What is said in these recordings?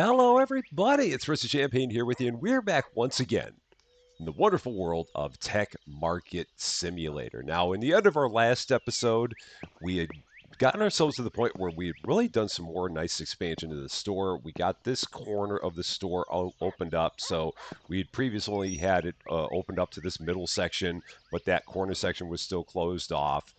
Hello, everybody. It's Mr. Champaign here with you, and we're back once again in the wonderful world of Tech Market Simulator. Now, in the end of our last episode, we had gotten ourselves to the point where we had really done some more nice expansion to the store. We got this corner of the store opened up. So we had previously had it opened up to this middle section, but that corner section was still closed off.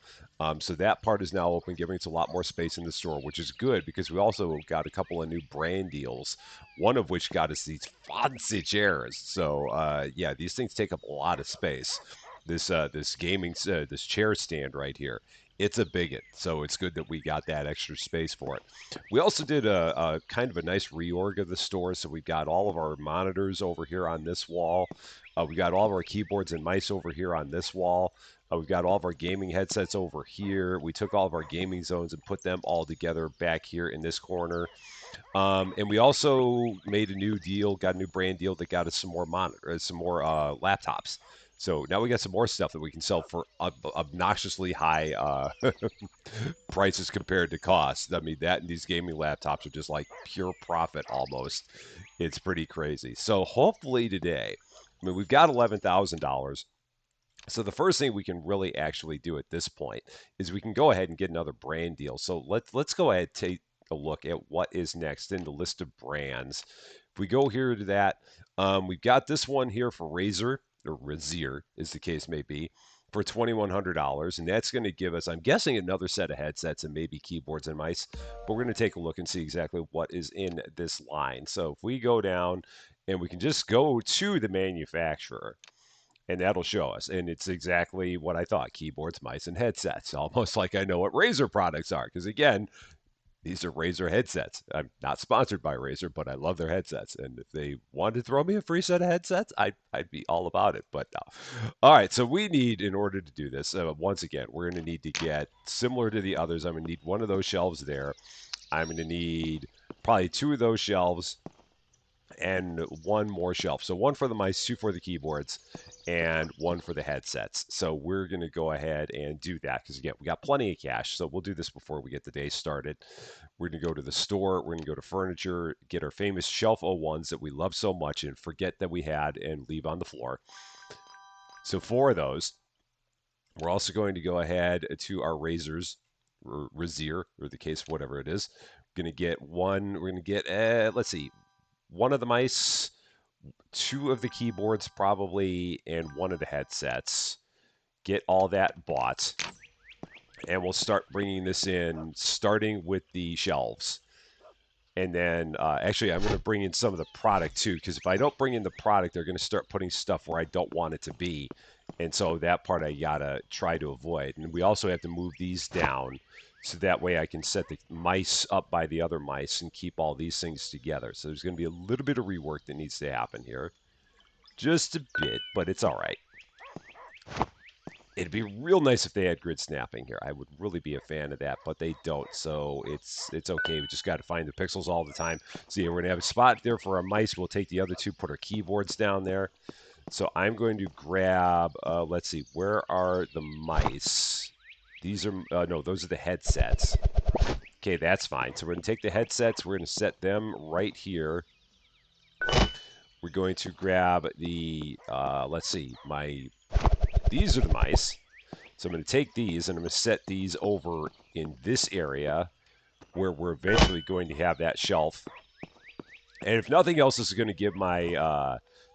So that part is now open, giving us a lot more space in the store, which is good because we also got a couple of new brand deals. One of which got us these fancy chairs. So yeah, these things take up a lot of space. This gaming this chair stand right here, it's a bigot, so it's good that we got that extra space for it. We also did a kind of a nice reorg of the store, so we got all of our monitors over here on this wall. We got all of our keyboards and mice over here on this wall. We've got all of our gaming headsets over here. We took all of our gaming zones and put them all together back here in this corner. And we also made a new deal, got a new brand deal that got us some more monitors, some more laptops. So now we got some more stuff that we can sell for obnoxiously high prices compared to cost. I mean, that and these gaming laptops are just like pure profit almost. It's pretty crazy. So hopefully today, I mean, we've got $11,000. So the first thing we can really actually do at this point is we can go ahead and get another brand deal. So let's go ahead and take a look at what is next in the list of brands. If we go here to that, we've got this one here for Razer, or Razer, as the case may be, for $2,100, and that's going to give us, I'm guessing, another set of headsets and maybe keyboards and mice. But we're going to take a look and see exactly what is in this line. So if we go down and we can just go to the manufacturer, and that'll show us. And it's exactly what I thought: keyboards, mice, and headsets. Almost like I know what Razer products are, because again, these are Razer headsets. I'm not sponsored by Razer, but I love their headsets. And if they wanted to throw me a free set of headsets, I'd be all about it. But no. All right, so we need, in order to do this, once again, we're going to need to get, similar to the others, I'm going to need one of those shelves there. I'm going to need probably two of those shelves and one more shelf. So one for the mice, two for the keyboards, and one for the headsets. So we're going to go ahead and do that because, again, we got plenty of cash. So we'll do this before we get the day started. We're going to go to the store. We're going to go to furniture, get our famous shelf O1s that we love so much and forget that we had and leave on the floor. So four of those. We're also going to go ahead to our Razers, or Razer, or the case, whatever it is. We're going to get one. We're going to get, let's see, one of the mice, two of the keyboards probably, and one of the headsets. Get all that bought. And we'll start bringing this in, starting with the shelves. And then, actually, I'm going to bring in some of the product too, because if I don't bring in the product, they're going to start putting stuff where I don't want it to be. And so that part I got to try to avoid. And we also have to move these down so that way I can set the mice up by the other mice and keep all these things together. So there's going to be a little bit of rework that needs to happen here. Just a bit, but it's all right. It'd be real nice if they had grid snapping here. I would really be a fan of that, but they don't, so it's okay. We just got to find the pixels all the time. So yeah, we're going to have a spot there for our mice. We'll take the other two, put our keyboards down there. So I'm going to grab, let's see, where are the mice? These are, no, those are the headsets. Okay, that's fine. So we're going to take the headsets. We're going to set them right here. We're going to grab the, let's see, these are the mice. So I'm going to take these and I'm going to set these over in this area where we're eventually going to have that shelf. And if nothing else, this is going to give my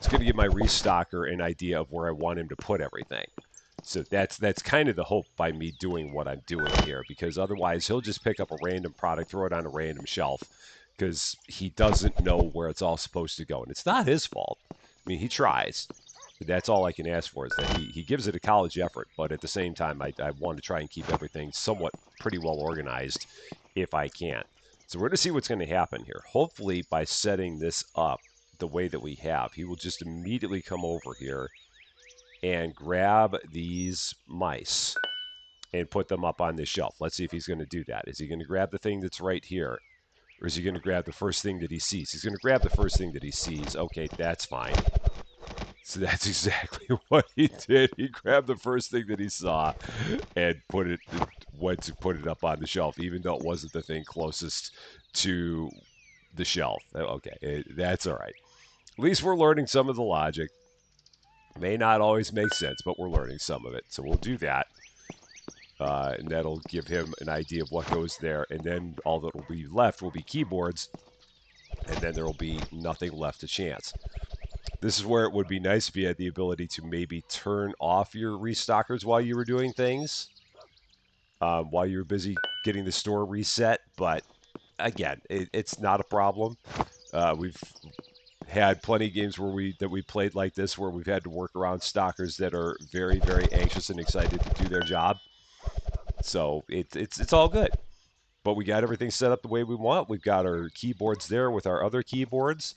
restocker an idea of where I want him to put everything. So that's kind of the hope by me doing what I'm doing here, because otherwise he'll just pick up a random product, throw it on a random shelf, because he doesn't know where it's all supposed to go. And it's not his fault. I mean, he tries. But that's all I can ask for, is that he gives it a college effort. But at the same time, I want to try and keep everything somewhat pretty well organized if I can. So we're going to see what's going to happen here. Hopefully, by setting this up the way that we have, he will just immediately come over here and grab these mice and put them up on this shelf. Let's see if he's going to do that. Is he going to grab the thing that's right here? Or is he going to grab the first thing that he sees? He's going to grab the first thing that he sees. Okay, that's fine. So that's exactly what he did. He grabbed the first thing that he saw and went to put it up on the shelf, even though it wasn't the thing closest to the shelf. Okay, that's all right. At least we're learning some of the logic. May not always make sense, but we're learning some of it. So we'll do that. And that'll give him an idea of what goes there. And then all that will be left will be keyboards. And then there will be nothing left to chance. This is where it would be nice if you had the ability to maybe turn off your restockers while you were doing things, while you were busy getting the store reset. But again, it's not a problem. We've had plenty of games where we played like this, where we've had to work around stockers that are very, very anxious and excited to do their job. So it's all good. But we got everything set up the way we want. We've got our keyboards there with our other keyboards.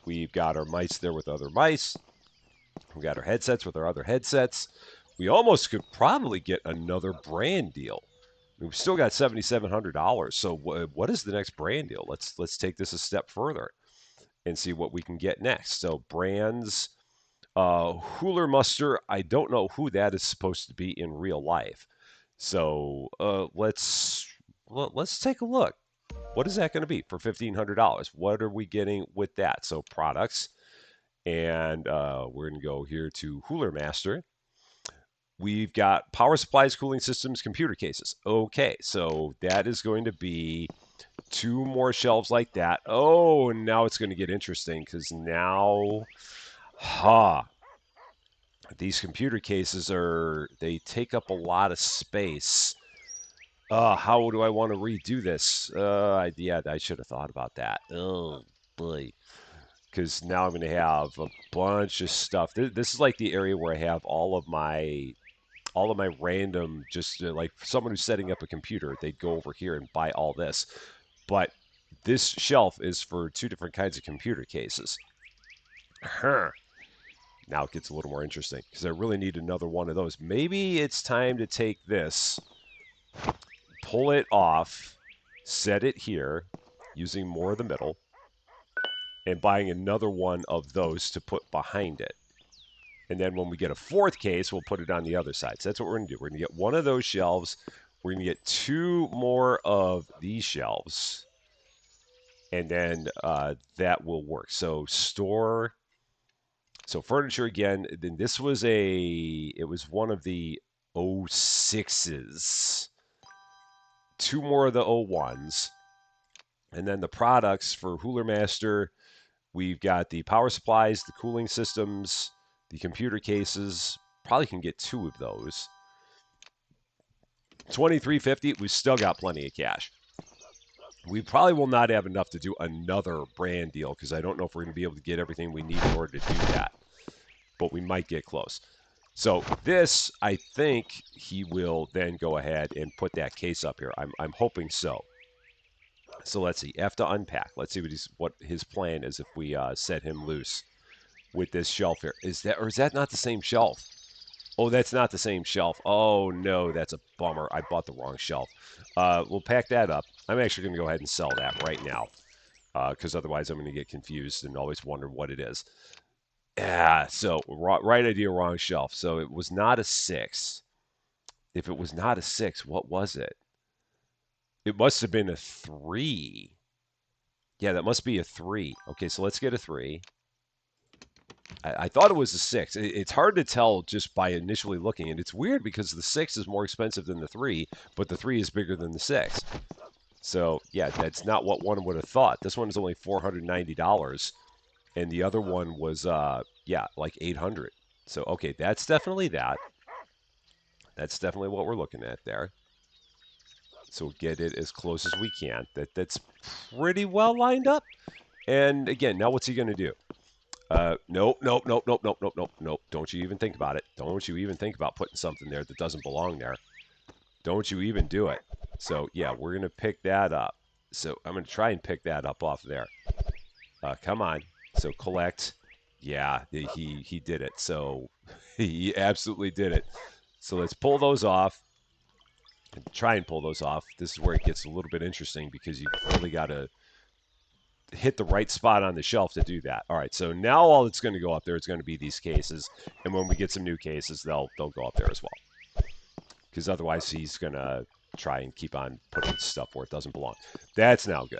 We've got our mice there with other mice. We got our headsets with our other headsets. We almost could probably get another brand deal. We've still got $7,700. So what is the next brand deal? Let's take this a step further and see what we can get next. So brands, Hooler Muster. I don't know who that is supposed to be in real life. So let's take a look. What is that going to be for $1,500? What are we getting with that? So products, and we're going to go here to Hooler Master. We've got power supplies, cooling systems, computer cases. Okay, so that is going to be 2 more shelves like that. Oh, and now it's going to get interesting because now, these computer cases they take up a lot of space. How do I want to redo this? Yeah, I should have thought about that. Oh boy, because now I'm going to have a bunch of stuff. This is like the area where I have all of my random, just like someone who's setting up a computer, they'd go over here and buy all this. But this shelf is for 2 different kinds of computer cases. Now it gets a little more interesting because I really need another one of those. Maybe it's time to take this, pull it off, set it here using more of the middle, and buying another one of those to put behind it. And then when we get a 4th case, we'll put it on the other side. So that's what we're going to do. We're going to get one of those shelves. We're going to get 2 more of these shelves. And then that will work. So store. So furniture again. Then this was it was one of the 06s. 2 more of the 01s. And then the products for Hooler Master, we've got the power supplies, the cooling systems, the computer cases. Probably can get 2 of those. $2,350. We've still got plenty of cash. We probably will not have enough to do another brand deal because I don't know if we're going to be able to get everything we need in order to do that. But we might get close. So this, I think he will then go ahead and put that case up here. I'm hoping so. So let's see. Have to unpack. Let's see what his plan is if we set him loose with this shelf here. Is that not the same shelf? Oh, that's not the same shelf. Oh no, that's a bummer. I bought the wrong shelf. We'll pack that up. I'm actually going to go ahead and sell that right now because otherwise I'm going to get confused and always wonder what it is. Yeah, so right idea, wrong shelf. So it was not a 6. If it was not a 6, what was it? It must have been a 3. Yeah, that must be a 3. Okay, so let's get a 3. I thought it was a 6. It's hard to tell just by initially looking, and it's weird because the 6 is more expensive than the 3, but the 3 is bigger than the 6. So, yeah, that's not what one would have thought. This one is only $490, and the other one was, like $800. So, okay, that's definitely that. That's definitely what we're looking at there. So we'll get it as close as we can. That's pretty well lined up. And again, now what's he going to do? Nope. Don't you even think about it. Don't you even think about putting something there that doesn't belong there. Don't you even do it. So, yeah, we're going to pick that up. So I'm going to try and pick that up off there. Come on. So collect. Yeah, he did it. So he absolutely did it. So let's pull those off. Try and pull those off. This is where it gets a little bit interesting because you've really got to hit the right spot on the shelf to do that. All right, so now all that's going to go up there is going to be these cases, and when we get some new cases, they'll go up there as well. Because otherwise, he's going to try and keep on putting stuff where it doesn't belong. That's now good.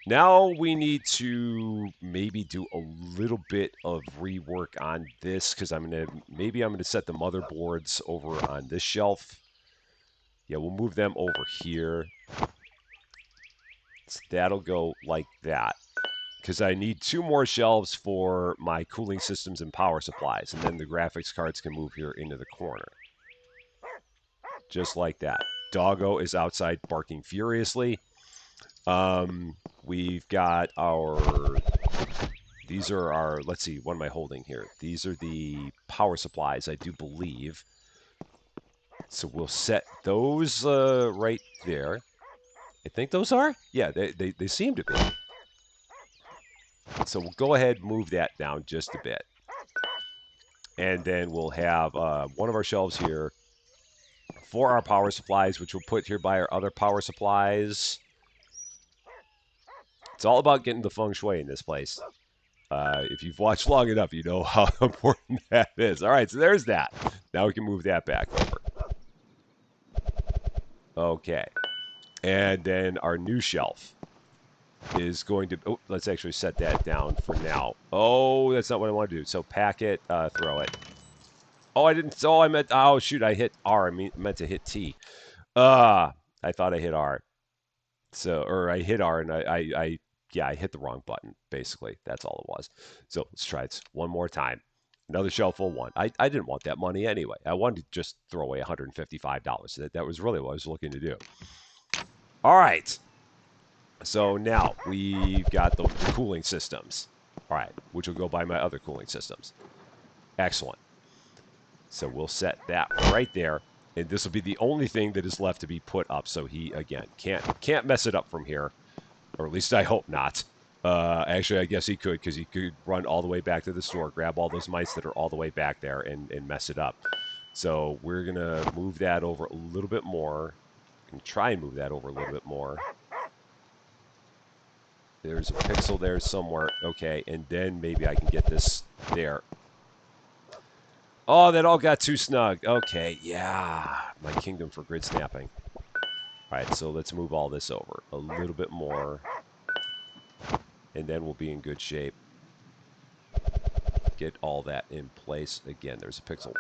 Now we need to maybe do a little bit of rework on this because I'm gonna set the motherboards over on this shelf. Yeah, we'll move them over here. So that'll go like that because I need 2 more shelves for my cooling systems and power supplies, and then the graphics cards can move here into the corner. Just like that. Doggo is outside barking furiously. We've got these are our, let's see, what am I holding here? These are the power supplies, I do believe. So we'll set those right there. I think those are? Yeah, they seem to be. So we'll go ahead and move that down just a bit. And then we'll have one of our shelves here for our power supplies, which we'll put here by our other power supplies. It's all about getting the feng shui in this place. If you've watched long enough, you know how important that is. All right, so there's that. Now we can move that back over. Okay. And then our new shelf is going to... Oh, let's actually set that down for now. Oh, that's not what I want to do. So pack it, throw it. Oh, I didn't... Oh, I meant... Oh, shoot, I hit R. I meant to hit T. I thought I hit R. So, or I hit R and yeah, I hit the wrong button, basically. That's all it was. So let's try it one more time. Another shelf full one. I didn't want that money anyway. I wanted to just throw away $155. That was really what I was looking to do. All right. So now we've got the cooling systems. All right, which will go by my other cooling systems. Excellent. So we'll set that right there. And this will be the only thing that is left to be put up. So he, again, can't mess it up from here. Or at least I hope not. Actually, I guess he could, because he could run all the way back to the store, grab all those mice that are all the way back there, and mess it up. So we're going to move that over a little bit more. And try and move that over a little bit more. There's a pixel there somewhere. Okay, and then maybe I can get this there. Oh, that all got too snug. Okay, yeah. My kingdom for grid snapping. All right, so let's move all this over a little bit more. And then we'll be in good shape. Get all that in place. Again, there's a pixel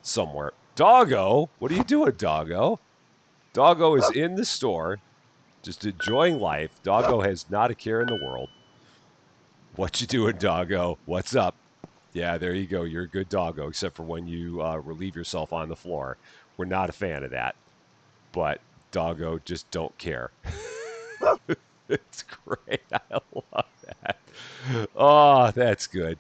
somewhere. Doggo? What are you doing, Doggo? Doggo is in the store, just enjoying life. Doggo has not a care in the world. What you doing, Doggo? What's up? Yeah, there you go. You're a good Doggo, except for when you relieve yourself on the floor. We're not a fan of that. But Doggo just don't care. It's great. I love that. Oh, that's good.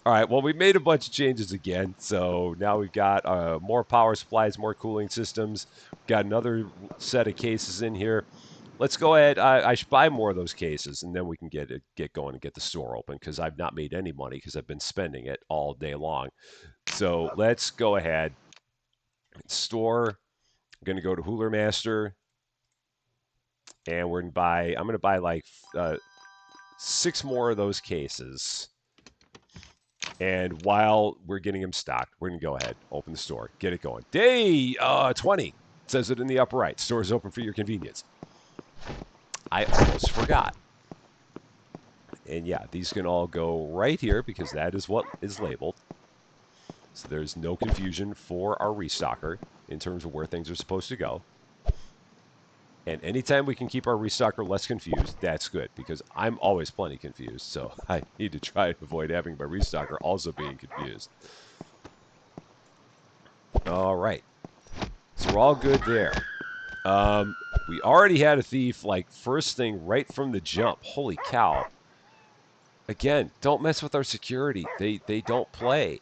All right, well, we made a bunch of changes again. So now we've got more power supplies, more cooling systems. We've got another set of cases in here. Let's go ahead. I should buy more of those cases, and then we can get going and get the store open, because I've not made any money because I've been spending it all day long. So let's go ahead. Store. I'm going to go to Hooler Master, and we're going to buy. I'm going to buy like 6 more of those cases. And while we're getting them stocked, we're going to go ahead, open the store, get it going. Day 20 says it in the upper right. Store is open for your convenience. I almost forgot. And yeah, these can all go right here because that is what is labeled. So there's no confusion for our restocker in terms of where things are supposed to go. And anytime we can keep our restocker less confused, that's good, because I'm always plenty confused. So I need to try to avoid having my restocker also being confused. All right. So we're all good there. We already had a thief, like, first thing right from the jump. Holy cow. Again, don't mess with our security. They don't play.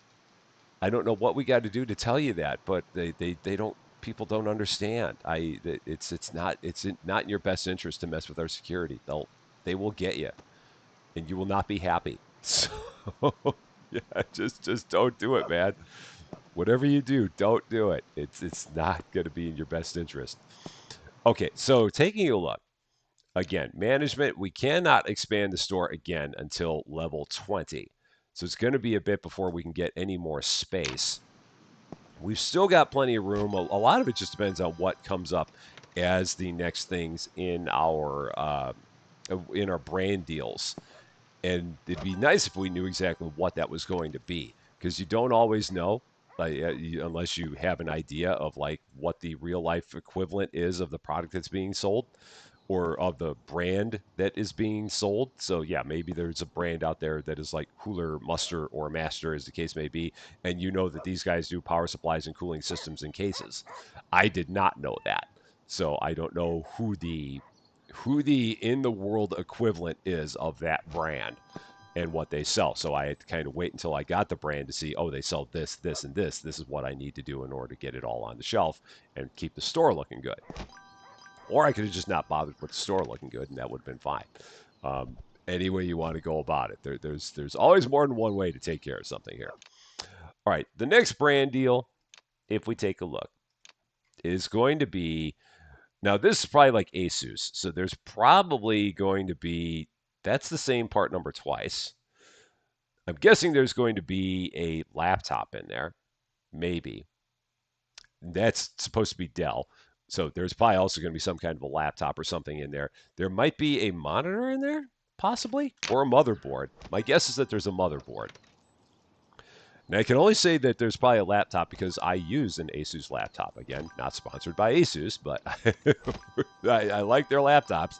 I don't know what we got to do to tell you that, but they don't. People don't understand. It's not in your best interest to mess with our security. They will get you, and you will not be happy. So yeah, just don't do it, man. Whatever you do, don't do it. It's not going to be in your best interest. Okay, so taking a look. Again, management, we cannot expand the store again until level 20. So it's going to be a bit before we can get any more space. We've still got plenty of room. A lot of it just depends on what comes up as the next things in our in our brand deals. And it'd be nice if we knew exactly what that was going to be, because you don't always know, like unless you have an idea of like what the real life equivalent is of the product that's being sold or of the brand that is being sold. So yeah, maybe there's a brand out there that is like Cooler, Muster, or Master, as the case may be, and you know that these guys do power supplies and cooling systems and cases. I did not know that, so I don't know who the in the world equivalent is of that brand and what they sell. So I had to kind of wait until I got the brand to see, oh, they sell this, this, and this. This is what I need to do in order to get it all on the shelf and keep the store looking good. Or I could have just not bothered with the store looking good, and that would have been fine. Um, any way you want to go about it, there's always more than one way to take care of something here. All right, the next brand deal, if we take a look, is going to be now. This is probably like Asus, so there's probably going to be that's the same part number twice. I'm guessing there's going to be a laptop in there, maybe. That's supposed to be Dell. So there's probably also going to be some kind of a laptop or something in there. There might be a monitor in there, possibly, or a motherboard. My guess is that there's a motherboard. And I can only say that there's probably a laptop because I use an Asus laptop. Again, not sponsored by Asus, but I like their laptops.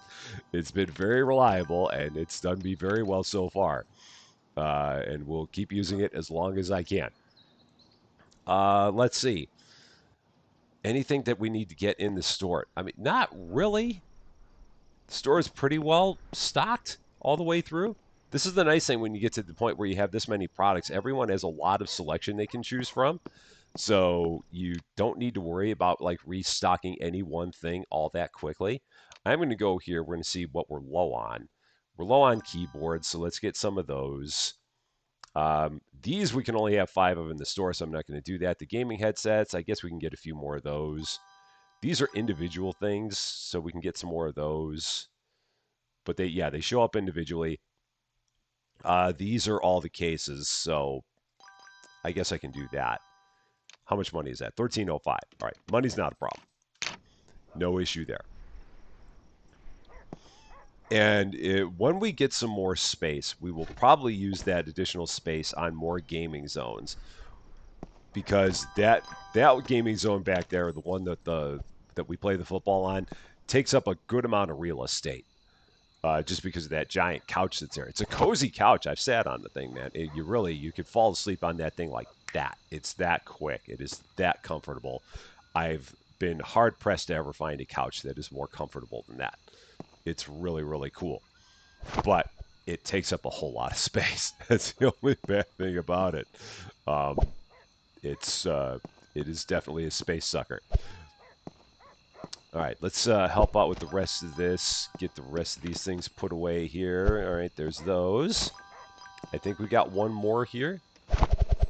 It's been very reliable and it's done me very well so far. And we'll keep using it as long as I can. Let's see. Anything that we need to get in the store? I mean, not really. The store is pretty well stocked all the way through. This is the nice thing when you get to the point where you have this many products. Everyone has a lot of selection they can choose from. So you don't need to worry about like restocking any one thing all that quickly. I'm going to go here. We're going to see what we're low on. We're low on keyboards, so let's get some of those. These we can only have 5 of in the store, so I'm not going to do that. The gaming headsets, I guess we can get a few more of those. These are individual things, so we can get some more of those. But they show up individually. These are all the cases, so I guess I can do that. How much money is that? 1305. All right, money's not a problem. No issue there. And when we get some more space, we will probably use that additional space on more gaming zones, because that gaming zone back there, the one that we play the football on, takes up a good amount of real estate. Just because of that giant couch that's there. It's a cozy couch. I've sat on the thing, man. You could fall asleep on that thing like that. It's that quick. It is that comfortable. I've been hard pressed to ever find a couch that is more comfortable than that. It's really, really cool. But it takes up a whole lot of space. That's the only bad thing about it. Um, it is definitely a space sucker. All right, let's help out with the rest of this. Get the rest of these things put away here. All right, there's those. I think we got one more here.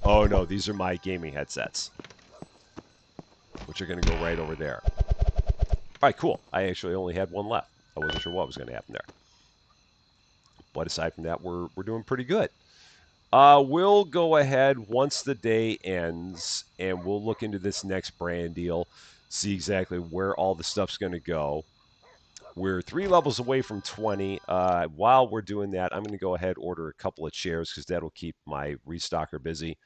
Oh, no, these are my gaming headsets, which are going to go right over there. All right, cool. I actually only had one left. I wasn't sure what was going to happen there. But aside from that, we're doing pretty good. We'll go ahead once the day ends, and we'll look into this next brand deal, see exactly where all the stuff's going to go. We're 3 levels away from 20. While we're doing that, I'm going to go ahead and order a couple of chairs because that'll keep my restocker busy.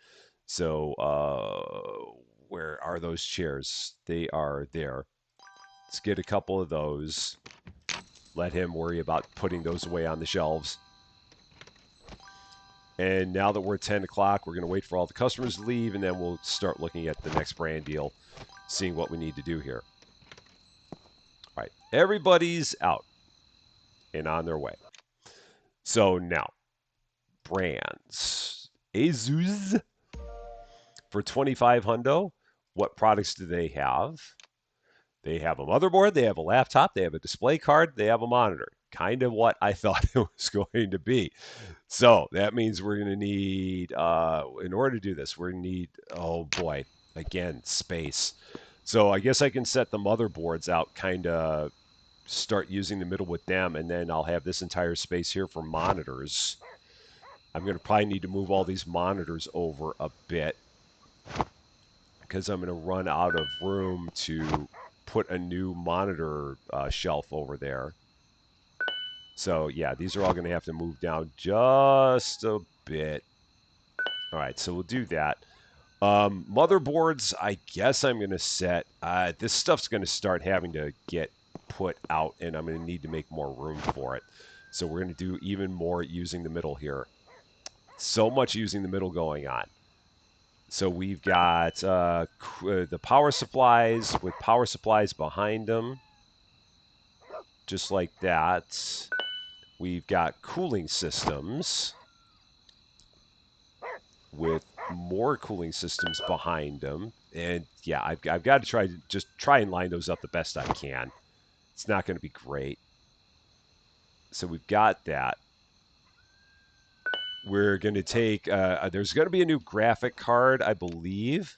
So where are those chairs? They are there. Let's get a couple of those. Let him worry about putting those away on the shelves. And now that we're at 10 o'clock, we're going to wait for all the customers to leave, and then we'll start looking at the next brand deal, seeing what we need to do here. All right, everybody's out and on their way. So now, brands. Asus for 25 hundo. What products do they have? They have a motherboard, they have a laptop, they have a display card, they have a monitor. Kind of what I thought it was going to be. So that means we're going to need, in order to do this, we're going to need, oh boy, again, space. So I guess I can set the motherboards out, kind of start using the middle with them, and then I'll have this entire space here for monitors. I'm going to probably need to move all these monitors over a bit because I'm going to run out of room to put a new monitor shelf over there. So yeah, these are all going to have to move down just a bit. All right, so we'll do that. Motherboards, I guess I'm going to set. This stuff's going to start having to get put out, and I'm going to need to make more room for it. So we're going to do even more using the middle here. So much using the middle going on. So we've got the power supplies with power supplies behind them, just like that. We've got cooling systems with more cooling systems behind them. And yeah, I've got to try and line those up the best I can. It's not going to be great. So we've got that. We're going to take, there's going to be a new graphic card, I believe.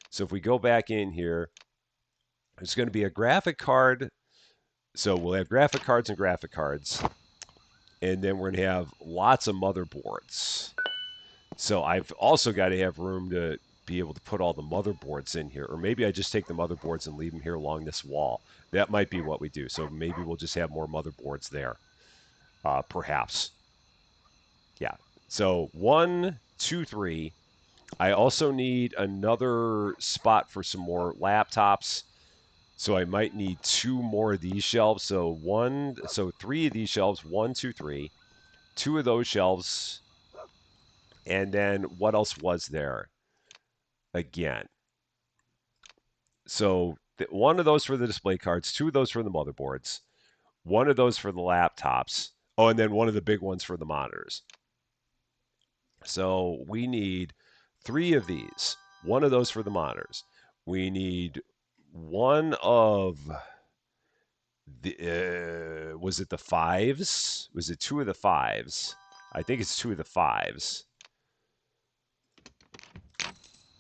So if we go back in here, there's going to be a graphic card. So we'll have graphic cards and graphic cards. And then we're going to have lots of motherboards. So I've also got to have room to be able to put all the motherboards in here. Or maybe I just take the motherboards and leave them here along this wall. That might be what we do. So maybe we'll just have more motherboards there. Perhaps. Yeah. So 1, 2, 3. I also need another spot for some more laptops. So I might need 2 more of these shelves. So 3 of these shelves, 1, 2, 3. 2 of those shelves. And then what else was there? Again. So 1 of those for the display cards, 2 of those for the motherboards, 1 of those for the laptops. Oh, and then 1 of the big ones for the monitors. So we need 3 of these. 1 of those for the monitors. We need 1 of the. Was it the 5s? Was it 2 of the 5s? I think it's 2 of the 5s.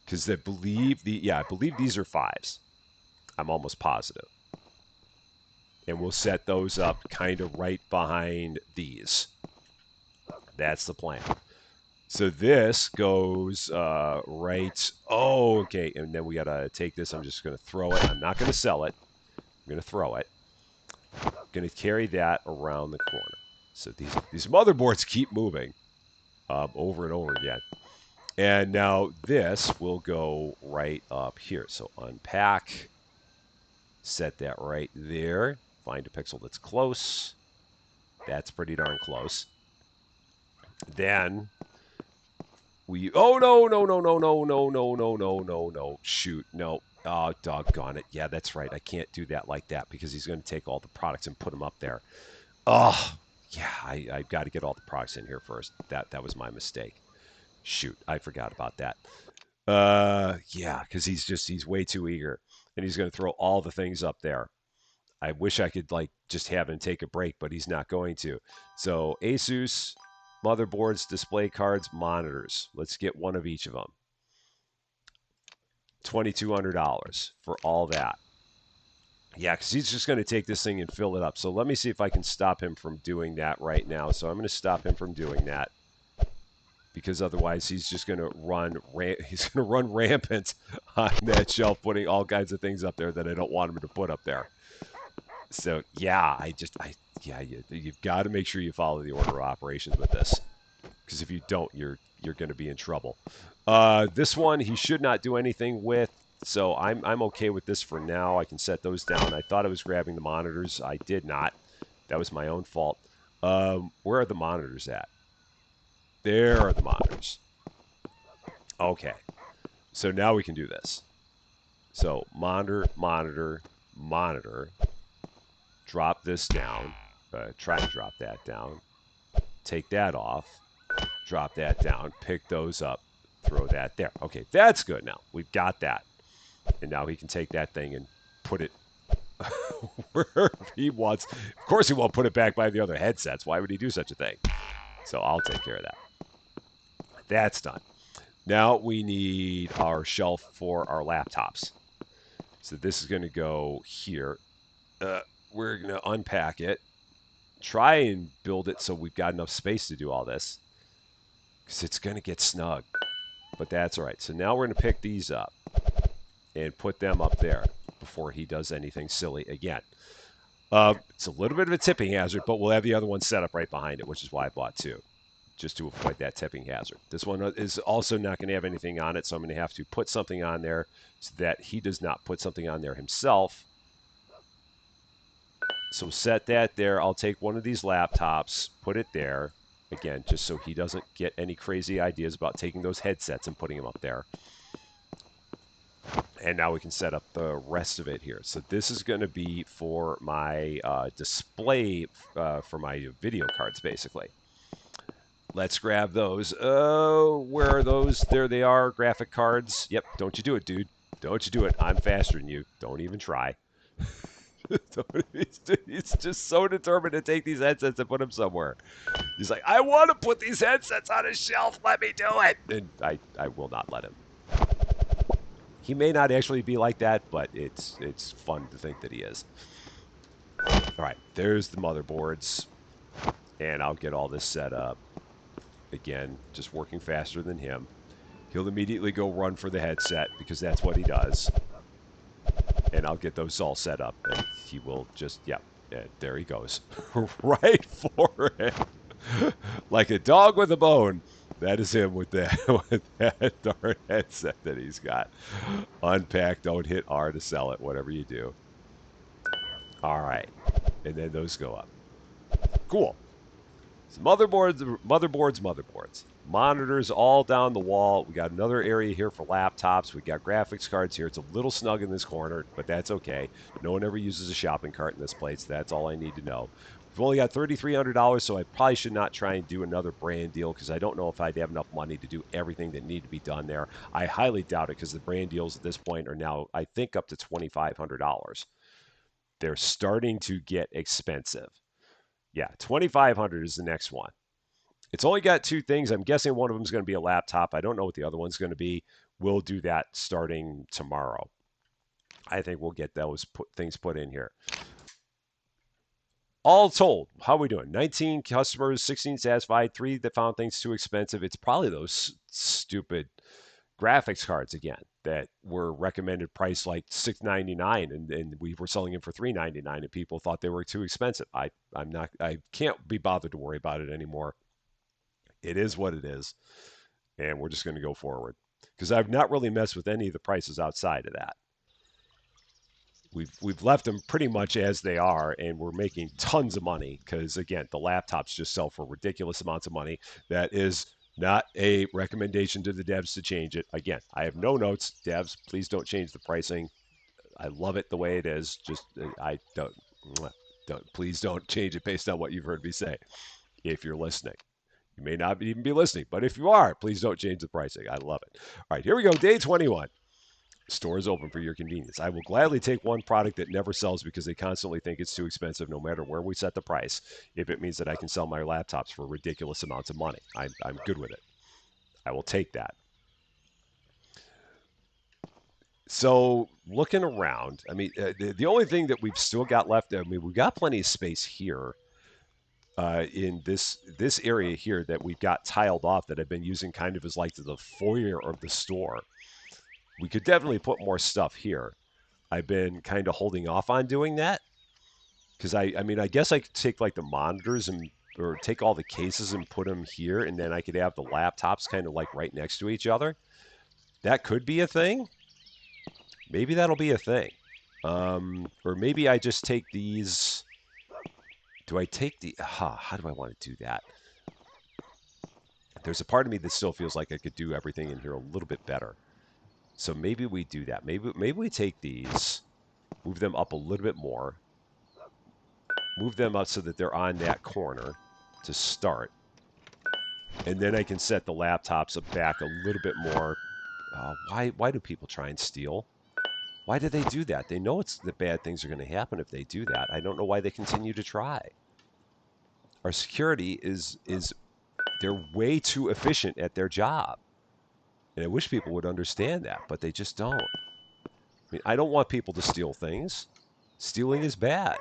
Because I believe these are 5s. I'm almost positive. And we'll set those up kind of right behind these. That's the plan. So this goes right. Oh, okay. And then we got to take this. I'm just going to throw it. I'm not going to sell it. I'm going to throw it. I'm going to carry that around the corner. So these motherboards keep moving over and over again. And now this will go right up here. So unpack. Set that right there. Find a pixel that's close. That's pretty darn close. Then we. Oh, no, no, no, no, no, no, no, no, no, no, no. Shoot. No. Oh, doggone it. Yeah, that's right. I can't do that like that because he's going to take all the products and put them up there. Oh, yeah. I've got to get all the products in here first. That was my mistake. Shoot. I forgot about that. Yeah, because he's way too eager. And he's going to throw all the things up there. I wish I could just have him take a break, but he's not going to. So Asus, motherboards, display cards, monitors. Let's get 1 of each of them. $2,200 for all that. Yeah, because he's just going to take this thing and fill it up. So let me see if I can stop him from doing that right now. So I'm going to stop him from doing that because otherwise he's just going to run rampant on that shelf, putting all kinds of things up there that I don't want him to put up there. So yeah, you've got to make sure you follow the order of operations with this, because if you don't, you're going to be in trouble. This one he should not do anything with, so I'm okay with this for now. I can set those down. I thought I was grabbing the monitors. I did not. That was my own fault. Where are the monitors at? There are the monitors. Okay, so now we can do this. So monitor, monitor, monitor. Drop this down. Try to drop that down. Take that off. Drop that down. Pick those up. Throw that there. Okay, that's good now. We've got that. And now he can take that thing and put it wherever he wants. Of course he won't put it back by the other headsets. Why would he do such a thing? So I'll take care of that. That's done. Now we need our shelf for our laptops. So this is going to go here. We're going to unpack it. Try and build it so we've got enough space to do all this. Because it's going to get snug. But that's all right. So now we're going to pick these up. And put them up there before he does anything silly again. It's a little bit of a tipping hazard, but we'll have the other one set up right behind it, which is why I bought two, just to avoid that tipping hazard. This one is also not going to have anything on it, so I'm going to have to put something on there so that he does not put something on there himself. So set that there. I'll take one of these laptops, put it there. Again, just so he doesn't get any crazy ideas about taking those headsets and putting them up there. And now we can set up the rest of it here. So this is going to be for my display for my video cards, basically. Let's grab those. Oh, where are those? There they are, graphic cards. Yep, don't you do it, dude. Don't you do it. I'm faster than you. Don't even try. He's just so determined to take these headsets and put them somewhere. He's like, I want to put these headsets on a shelf. Let me do it. And I will not let him. He may not actually be like that, but it's fun to think that he is. All right, there's the motherboards. And I'll get all this set up. Again, just working faster than him. He'll immediately go run for the headset because that's what he does. And I'll get those all set up. And he will just, yeah, there he goes. Right for it. Like a dog with a bone. That is him with that, with that darn headset that he's got. Unpack, don't hit R to sell it, whatever you do. All right. And then those go up. Cool. So motherboards. Monitors all down the wall. We got another area here for laptops. We got graphics cards here. It's a little snug in this corner, but that's okay. No one ever uses a shopping cart in this place. That's all I need to know. We've only got $3,300, so I probably should not try and do another brand deal because I don't know if I'd have enough money to do everything that needed to be done there. I highly doubt it because the brand deals at this point are now, I think, up to $2,500. They're starting to get expensive. Yeah, 2,500 is the next one. It's only got two things. I'm guessing one of them is going to be a laptop. I don't know what the other one's going to be. We'll do that starting tomorrow. I think we'll get those things put in here. All told, how are we doing? 19 customers, 16 satisfied, 3 that found things too expensive. It's probably those stupid graphics cards again that were recommended price like $699 and we were selling them for $399 and people thought they were too expensive. I can't be bothered to worry about it anymore. It is what it is, and we're just going to go forward because I've not really messed with any of the prices outside of that. We've left them pretty much as they are, and we're making tons of money because again, the laptops just sell for ridiculous amounts of money. That is not a recommendation to the devs to change it. Again, I have no notes. Devs, please don't change the pricing. I love it the way it is. Just I don't please don't change it based on what you've heard me say. If you're listening. You may not even be listening, but if you are, please don't change the pricing. I love it. All right, here we go. Day 21. Store is open for your convenience. I will gladly take one product that never sells because they constantly think it's too expensive no matter where we set the price, if it means that I can sell my laptops for ridiculous amounts of money. I'm good with it. I will take that. So looking around, I mean, the only thing that we've still got left, I mean, we've got plenty of space here in this area here that we've got tiled off that I've been using kind of as like the foyer of the store. We could definitely put more stuff here. I've been kind of holding off on doing that because I mean, I guess I could take like the monitors and or take all the cases and put them here, and then I could have the laptops kind of like right next to each other. That could be a thing. Maybe that'll be a thing. Or maybe I just take these. Do I take the? How do I want to do that? There's a part of me that still feels like I could do everything in here a little bit better. So maybe we do that. Maybe we take these, move them up a little bit more, move them up so that they're on that corner to start. And then I can set the laptops up back a little bit more. Why do people try and steal? Why do they do that? They know it's the bad things are going to happen if they do that. I don't know why they continue to try. Our security is they're way too efficient at their job. And I wish people would understand that, but they just don't. I mean, I don't want people to steal things. Stealing is bad.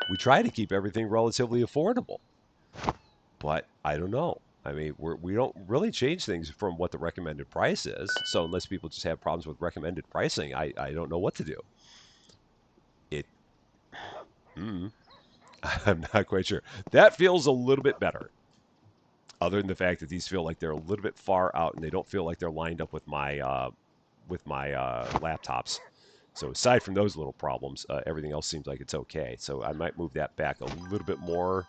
We try to keep everything relatively affordable, but I don't know. I mean, we don't really change things from what the recommended price is. So unless people just have problems with recommended pricing, I don't know what to do. It Mm, I'm not quite sure. That feels a little bit better, other than the fact that these feel like they're a little bit far out and they don't feel like they're lined up with my laptops. So aside from those little problems, everything else seems like it's okay. So I might move that back a little bit more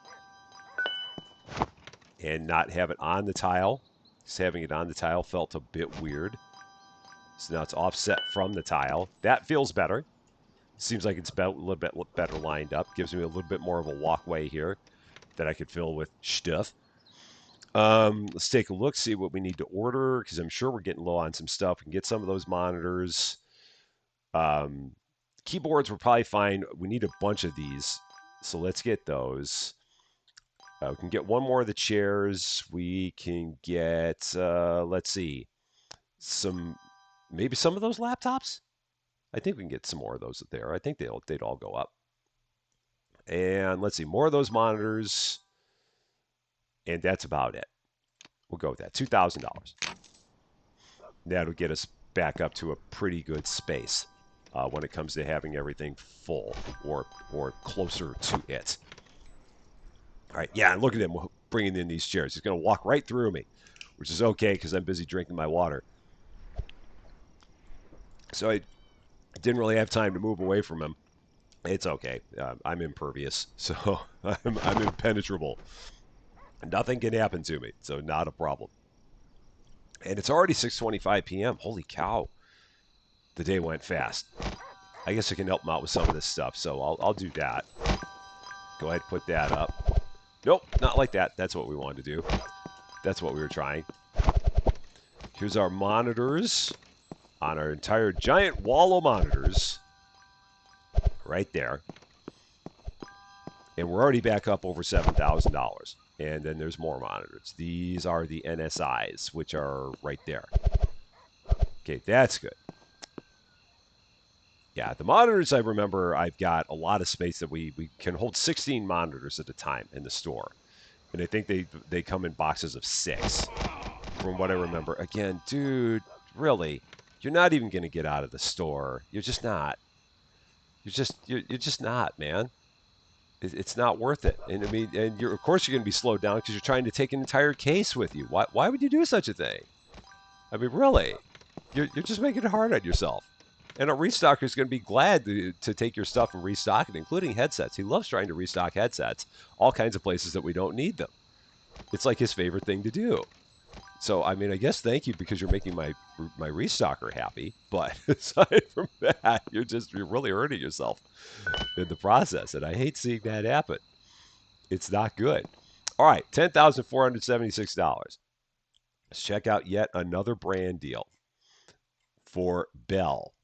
and not have it on the tile. Just having it on the tile felt a bit weird. So now it's offset from the tile. That feels better. Seems like it's a little bit better lined up. Gives me a little bit more of a walkway here that I could fill with stuff. Let's take a look, see what we need to order, because I'm sure we're getting low on some stuff. We can get some of those monitors. Um, Keyboards we're probably fine. We need a bunch of these, so let's get those. We can get one more of the chairs. We can get, let's see, some maybe some of those laptops. I think we can get some more of those there. I think they'd all go up. And let's see, more of those monitors, and that's about it. We'll go with that. $2,000. That'll get us back up to a pretty good space when it comes to having everything full or closer to it. All right, yeah, and look at him bringing in these chairs. He's going to walk right through me, which is okay because I'm busy drinking my water. So I didn't really have time to move away from him. It's okay. I'm impervious, so I'm impenetrable. Nothing can happen to me, so not a problem. And it's already 6:25 p.m. Holy cow! The day went fast. I guess I can help him out with some of this stuff, so I'll do that. Go ahead, put that up. Nope, not like that. That's what we wanted to do. That's what we were trying. Here's our monitors on our entire giant wall of monitors right there. And we're already back up over $7,000. And then there's more monitors. These are the NSIs, which are right there. Okay, that's good. Yeah, the monitors, I remember I've got a lot of space that we can hold 16 monitors at a time in the store. And I think they come in boxes of 6 from what I remember. Again, dude, really, you're not even going to get out of the store. You're just not. You're just not, man. It's not worth it. And I mean, and you're of course you're going to be slowed down because you're trying to take an entire case with you. Why would you do such a thing? I mean, really, you're just making it hard on yourself. And a restocker is going to be glad to take your stuff and restock it, including headsets. He loves trying to restock headsets, all kinds of places that we don't need them. It's like his favorite thing to do. So, I mean, I guess thank you because you're making my restocker happy. But aside from that, you're really hurting yourself in the process, and I hate seeing that happen. It's not good. All right, $10,476. Let's check out yet another brand deal for Bell.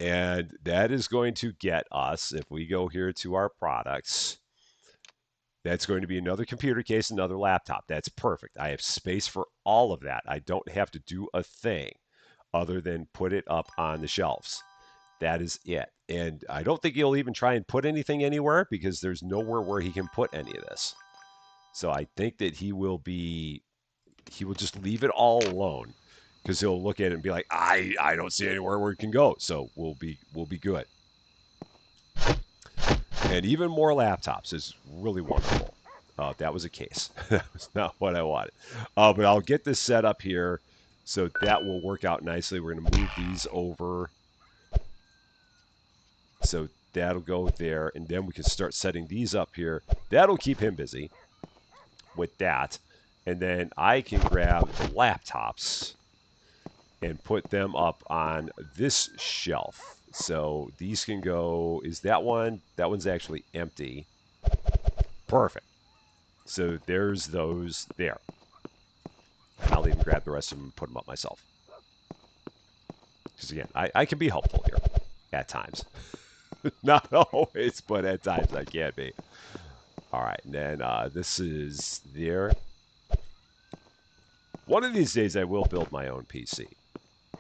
And that is going to get us, if we go here to our products, that's going to be another computer case, another laptop. That's perfect. I have space for all of that. I don't have to do a thing other than put it up on the shelves. That is it. And I don't think he'll even try and put anything anywhere because there's nowhere where he can put any of this. So I think that he will just leave it all alone because he'll look at it and be like, I don't see anywhere where it can go. So we'll be good. And even more laptops is really wonderful. That was a case. That was not what I wanted. But I'll get this set up here so that will work out nicely. We're going to move these over. So that'll go there. And then we can start setting these up here. That'll keep him busy with that. And then I can grab the laptops and put them up on this shelf. So these can go, is that one? That one's actually empty. Perfect. So there's those there. And I'll even grab the rest of them and put them up myself. Because again, I can be helpful here at times. Not always, but at times I can be. All right, and then this is there. One of these days I will build my own PC.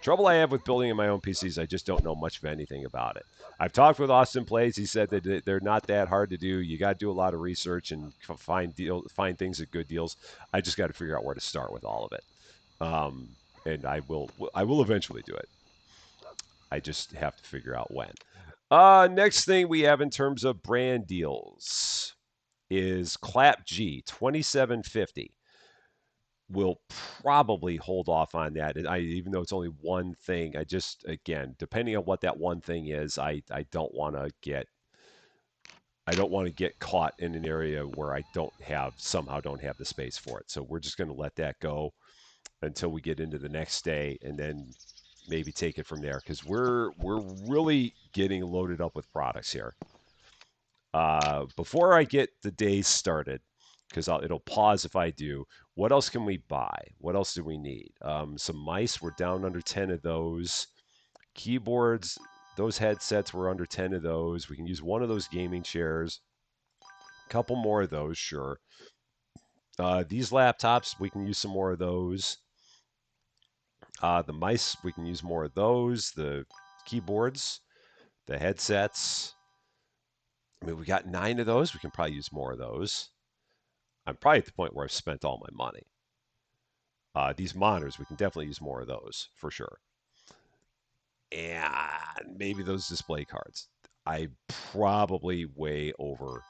Trouble I have with building in my own PCs, I just don't know much of anything about it. I've talked with Austin Plays. He said that they're not that hard to do. You got to do a lot of research and find things at good deals. I just got to figure out where to start with all of it. And I will eventually do it. I just have to figure out when. Next thing we have in terms of brand deals is Clap G 2750. We'll probably hold off on that. Even though it's only one thing, I just again, depending on what that one thing is, I don't want to get caught in an area where I somehow don't have the space for it. So we're just going to let that go until we get into the next day, and then maybe take it from there because we're really getting loaded up with products here. Before I get the days started, because it'll pause if I do. What else can we buy? What else do we need? Some mice. We're down under 10 of those. Keyboards. Those headsets were under 10 of those. We can use one of those gaming chairs. A couple more of those, sure. These laptops, we can use some more of those. The mice, we can use more of those. The keyboards, the headsets. I mean, we got 9 of those. We can probably use more of those. I'm probably at the point where I've spent all my money. These monitors, we can definitely use more of those for sure. And maybe those display cards. I probably way over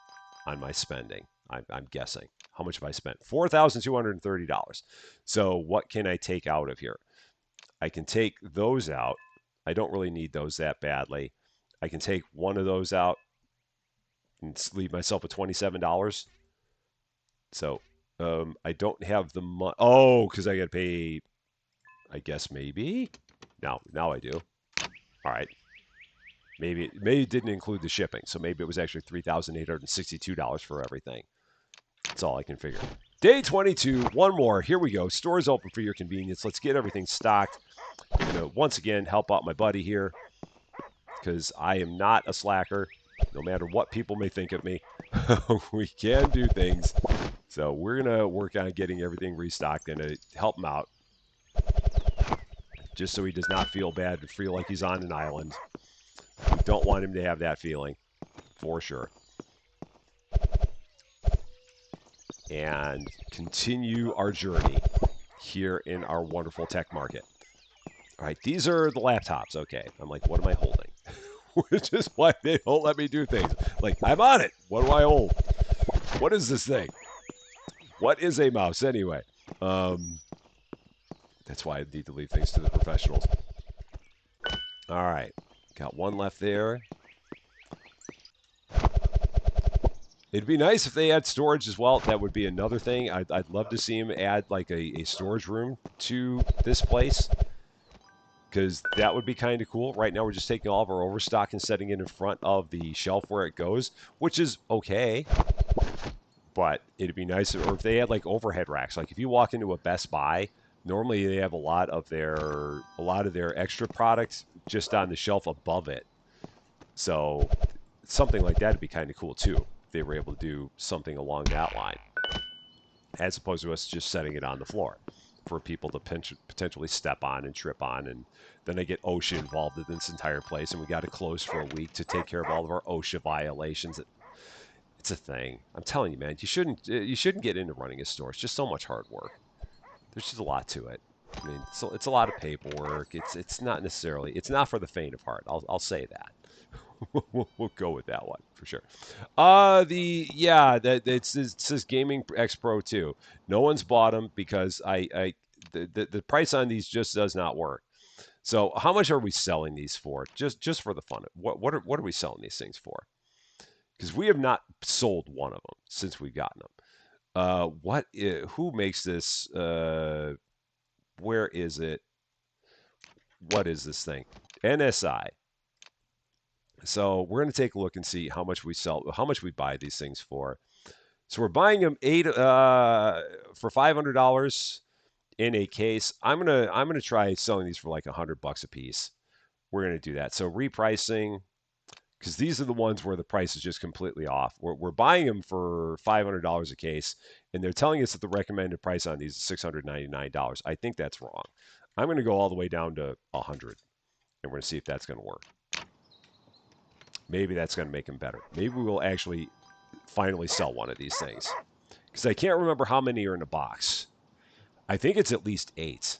on my spending. I'm guessing. How much have I spent? $4,230. So what can I take out of here? I can take those out. I don't really need those that badly. I can take one of those out and leave myself with $27. So I don't have the money. Oh, because I got to pay. I guess maybe. Now I do. All right. Maybe it didn't include the shipping, so maybe it was actually $3,862 for everything. That's all I can figure. Day 22, one more. Here we go. Stores open for your convenience. Let's get everything stocked. I'm going to once again help out my buddy here because I am not a slacker, no matter what people may think of me. We can do things. So we're going to work on getting everything restocked and to help him out just so he does not feel bad and feel like he's on an island. We don't want him to have that feeling, for sure. And continue our journey here in our wonderful tech market. All right, these are the laptops. Okay, I'm like, what am I holding? Which is why they don't let me do things. Like, I'm on it. What do I hold? What is this thing? What is a mouse anyway? That's why I need to leave things to the professionals. All right, got one left there. It'd be nice if they had storage as well. That would be another thing. I'd love to see them add like a storage room to this place because that would be kind of cool. Right now, we're just taking all of our overstock and setting it in front of the shelf where it goes, which is okay. But it'd be nice, or if they had like overhead racks. Like if you walk into a Best Buy, normally they have a lot of their extra products just on the shelf above it. So something like that would be kind of cool too. If they were able to do something along that line, as opposed to us just setting it on the floor for people to potentially step on and trip on, and then they get OSHA involved in this entire place, and we got to close for a week to take care of all of our OSHA violations. It's a thing. I'm telling you, man. You shouldn't get into running a store. It's just so much hard work. There's just a lot to it. I mean, it's a lot of paperwork. It's not necessarily. It's not for the faint of heart. I'll say that. We'll go with that one for sure. It says Gaming X Pro 2. No one's bought them because the price on these just does not work. So how much are we selling these for? Just for the fun. What are we selling these things for? Because we have not sold one of them since we've gotten them. Who makes this? Where is it? What is this thing? NSI. So we're going to take a look and see how much we buy these things for. So we're buying them for $500 in a case. I'm gonna try selling these for like $100 a piece. We're gonna do that. So repricing, because these are the ones where the price is just completely off. We're buying them for $500 a case, and they're telling us that the recommended price on these is $699. I think that's wrong. I'm going to go all the way down to $100, and we're going to see if that's going to work. Maybe that's going to make them better. Maybe we will actually finally sell one of these things, because I can't remember how many are in a box. I think it's at least 8.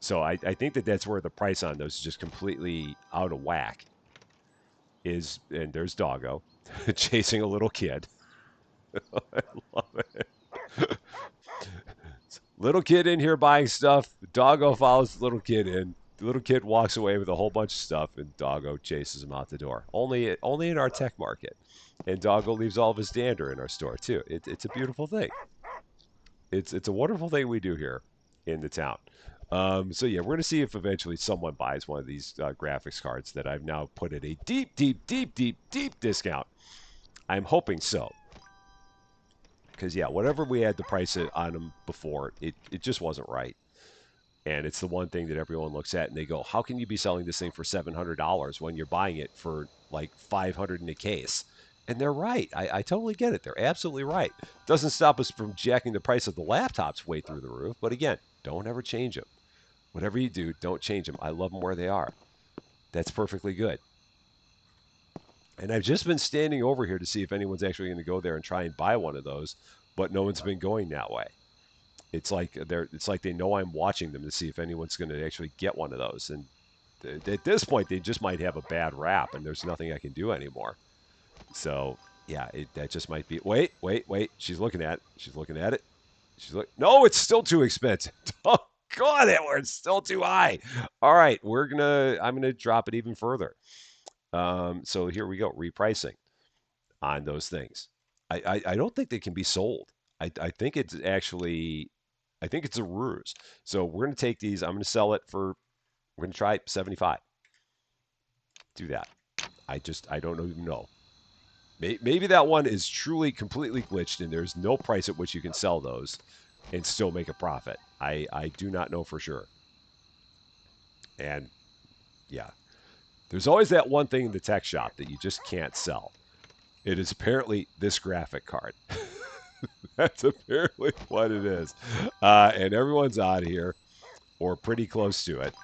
So I think that's where the price on those is just completely out of whack. and there's Doggo chasing a little kid. I love it. Little kid in here buying stuff. Doggo follows the little kid in. The little kid walks away with a whole bunch of stuff, and Doggo chases him out the door. Only in our tech market. And Doggo leaves all of his dander in our store too. It's a beautiful thing. It's a wonderful thing we do here in the town. So yeah, we're gonna see if eventually someone buys one of these graphics cards that I've now put at a deep, deep, deep, deep, deep discount. I'm hoping so. Because yeah, whatever we had to price it on them before, it just wasn't right. And it's the one thing that everyone looks at and they go, "How can you be selling this thing for $700 when you're buying it for like 500 in a case?" And they're right. I totally get it. They're absolutely right. Doesn't stop us from jacking the price of the laptops way through the roof. But again, don't ever change them. Whatever you do, don't change them. I love them where they are. That's perfectly good. And I've just been standing over here to see if anyone's actually going to go there and try and buy one of those, but no one's been going that way. It's like they know I'm watching them to see if anyone's going to actually get one of those. And at this point, they just might have a bad rap, and there's nothing I can do anymore. So yeah, that just might be. Wait, wait, wait. She's looking at it. She's looking at it. She's like, no, it's still too expensive. Oh God, it's still too high. All right, I'm gonna drop it even further. So here we go, repricing on those things. I don't think they can be sold. I think it's actually, I think it's a ruse. So we're going to take these. I'm going to sell it for, we're going to try 75. Do that. I don't even know. Maybe that one is truly completely glitched and there's no price at which you can sell those and still make a profit. I do not know for sure. And yeah, there's always that one thing in the tech shop that you just can't sell. It is apparently this graphic card. That's apparently what it is. And everyone's out of here, or pretty close to it.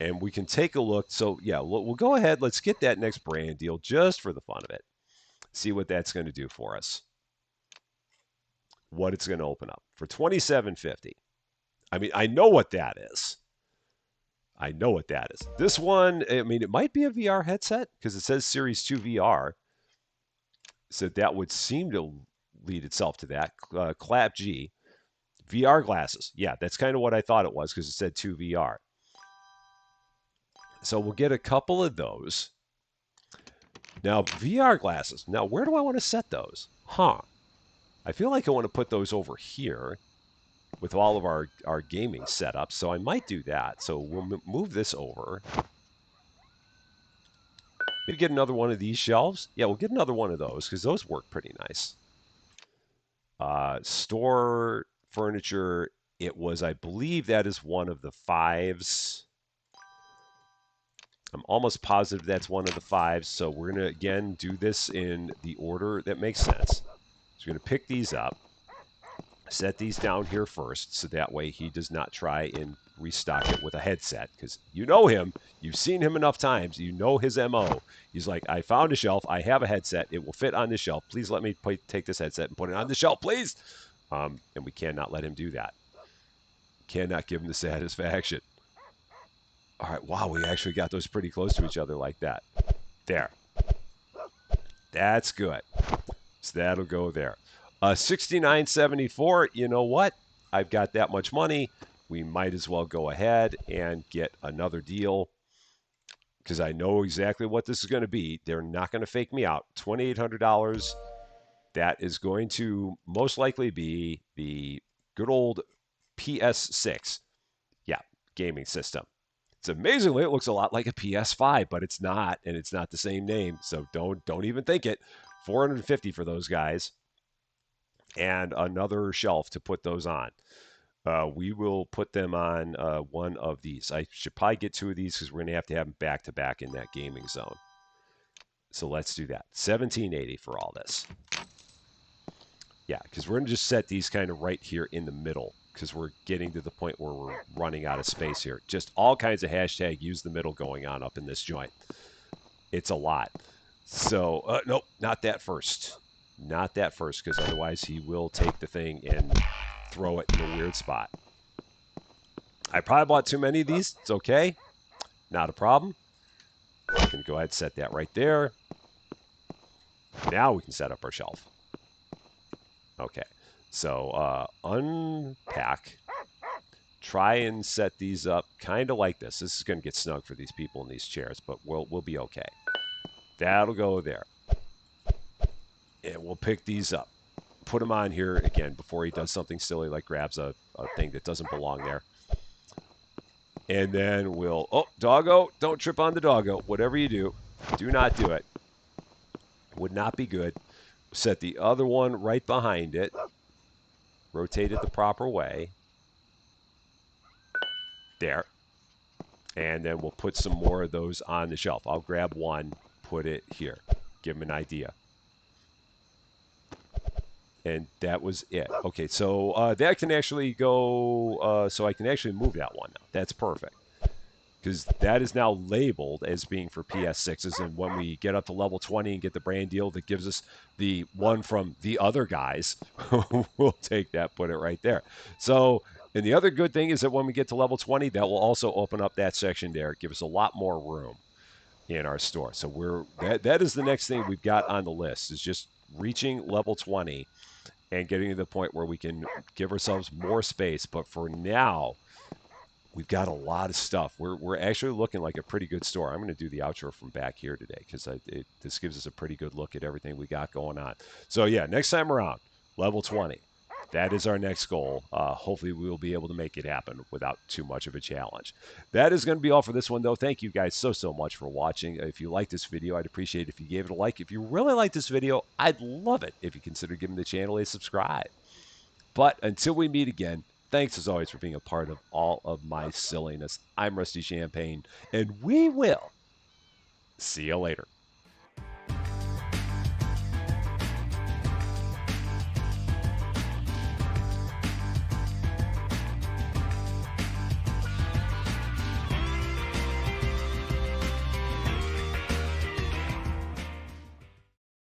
And we can take a look. So, yeah, we'll go ahead. Let's get that next brand deal just for the fun of it. See what that's going to do for us. What it's going to open up for $27.50. I mean, I know what that is. I know what that is. This one, I mean, it might be a VR headset because it says Series 2 VR. So that would seem to lead itself to that. Clap G. VR glasses. Yeah, that's kind of what I thought it was because it said 2 VR. So we'll get a couple of those. Now, VR glasses. Now, where do I want to set those? I feel like I want to put those over here with all of our gaming setups. So I might do that. So we'll move this over. Maybe get another one of these shelves. Yeah, we'll get another one of those because those work pretty nice. Store furniture. It was, I believe that is one of the fives. I'm almost positive that's one of the fives. So we're going to, again, do this in the order that makes sense. So we're going to pick these up, set these down here first, so that way he does not try and restock it with a headset, because you know him. You've seen him enough times. You know his MO. He's like, I found a shelf. I have a headset. It will fit on the shelf. Please let me take this headset and put it on the shelf, please. And we cannot let him do that. Cannot give him the satisfaction. All right, wow, we actually got those pretty close to each other like that. There. That's good. So that'll go there. $69.74, you know what? I've got that much money. We might as well go ahead and get another deal because I know exactly what this is going to be. They're not going to fake me out. $2,800. That is going to most likely be the good old PS6. Yeah, gaming system. It's amazingly, it looks a lot like a PS5, but it's not, and it's not the same name. So don't even think it. $450 for those guys, and another shelf to put those on. We will put them on one of these. I should probably get two of these because we're going to have them back to back in that gaming zone. So let's do that. $17.80 for all this. Yeah, because we're going to just set these kind of right here in the middle because we're getting to the point where we're running out of space here. Just all kinds of hashtag use the middle going on up in this joint. It's a lot. So, nope, not that first. Not that first, because otherwise he will take the thing and throw it in a weird spot. I probably bought too many of these. It's okay. Not a problem. We can go ahead and set that right there. Now we can set up our shelf. Okay, so unpack. Try and set these up kind of like this. This is going to get snug for these people in these chairs, but we'll be okay. That'll go there. And we'll pick these up. Put them on here again before he does something silly like grabs a thing that doesn't belong there. And then we'll, oh, doggo, don't trip on the doggo. Whatever you do not do it. Would not be good. Set the other one right behind it. Rotate it the proper way. There. And then we'll put some more of those on the shelf. I'll grab one, put it here. Give them an idea. And that was it. Okay, so that can actually go, so I can actually move that one now. That's perfect. Because that is now labeled as being for PS6s. And when we get up to level 20 and get the brand deal that gives us the one from the other guys, we'll take that, put it right there. So, and the other good thing is that when we get to level 20, that will also open up that section there, give us a lot more room in our store. So that is the next thing we've got on the list, is just reaching level 20 and getting to the point where we can give ourselves more space. But for now, we've got a lot of stuff. We're actually looking like a pretty good store. I'm going to do the outro from back here today because this gives us a pretty good look at everything we got going on. So yeah, next time around, level 20. That is our next goal. Hopefully we will be able to make it happen without too much of a challenge. That is going to be all for this one, though. Thank you guys so much for watching. If you like this video, I'd appreciate it if you gave it a like. If you really like this video, I'd love it if you consider giving the channel a subscribe. But until we meet again, thanks as always for being a part of all of my silliness. I'm Rusty Champagne, and we will see you later.